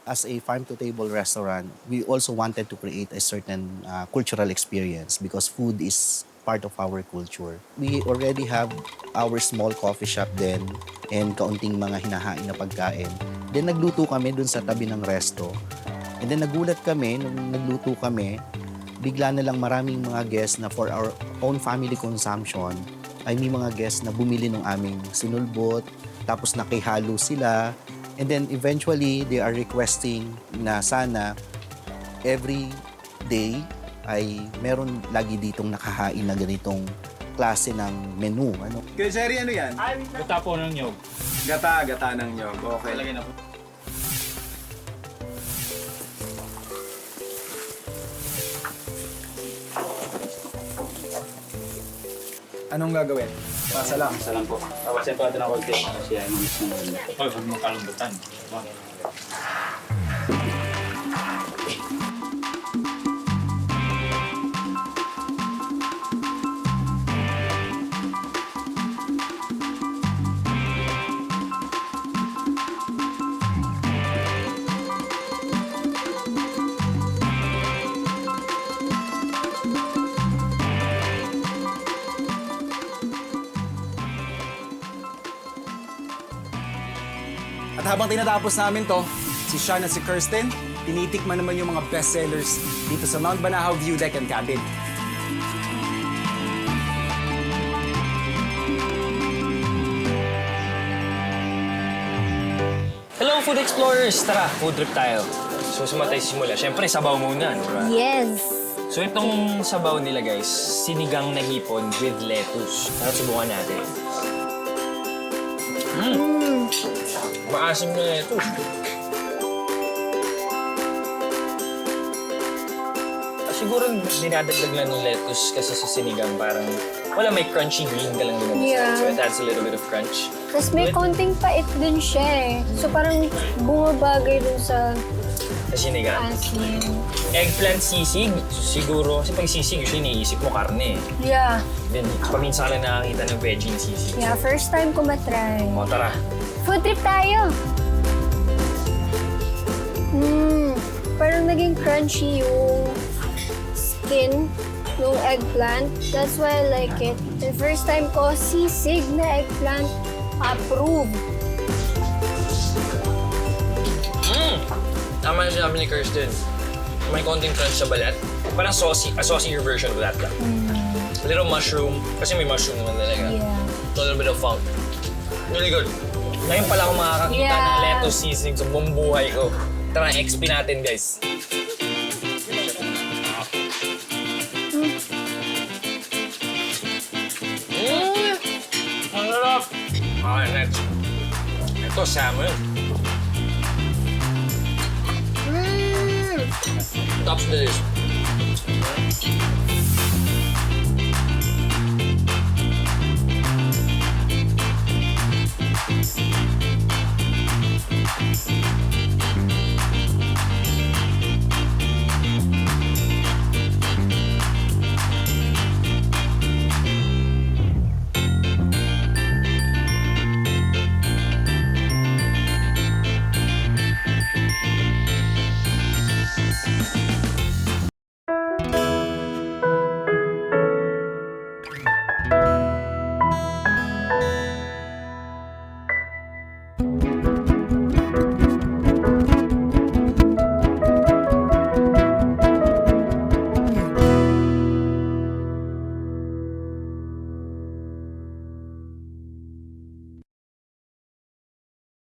as a farm-to-table restaurant, we also wanted to create a certain cultural experience because food is part of our culture. We already have our small coffee shop then and kaunting mga hinahain na pagkain. Then nagluto kami dun sa tabi ng resto. And then nagulat kami, nung nagluto kami, bigla na lang maraming mga guests na for our own family consumption ay may mga guests na bumili ng aming sinulbot, tapos nakihalo sila. And then eventually, they are requesting na sana every day ay meron lagi ditong nakahain na ganitong klase ng menu. Ano? Kuya Jerry, ano yan? Gata po ng nyog. Gata ng nyog. Okay. Lagay na po. Anong gagawin? Pasa lang. Isa lang po. Tawasin po natin ng konti. Kasi ay mamis na maganda. Oy, huwag mong kalambutan. At habang tinatapos namin to, si Sean at si Kirsten, tinitikman naman yung mga bestsellers dito sa Mount Banahaw View Deck and Cabin. Hello, food explorers! Tara, food trip tayo. So, sumatay simula. Siyempre, sabaw muna, no? Yes. So, itong sabaw nila, guys, sinigang na hipon with lettuce. Tara, subukan natin. Maasim na lettuce. Siguro dinadagdag lang ng lettuce kasi sa sinigang parang wala, may crunchy green ka lang din. Yeah. So, it adds a little bit of crunch. Tapos may konting pait din siya eh. So parang bumabagay dun sa Sa sinigang. asin. Eggplant sisig, siguro, kasi pag sisig, usually naiisip mo karne. Yeah. Then, paminsan ka lang nakakita ng veggie na sisig. Yeah, first time ko matry. O, tara. Food trip tayo! Parang naging crunchy yung skin ng eggplant. That's why I like it. The first time ko, sisig na eggplant, approved. Tama na sinabi ni Kirsten. May konting crunch sa balat. Parang saucy, a saucier version of that lang. A little mushroom, kasi may mushroom naman talaga. Yeah. A little bit of funk. Really good. Ngayon pala ako makakakita Yeah. ng lettuce sisig sa buong buhay ko. Tara, XP natin, guys. Ang sarap! Okay, next. Ito, salmon. Tops na this.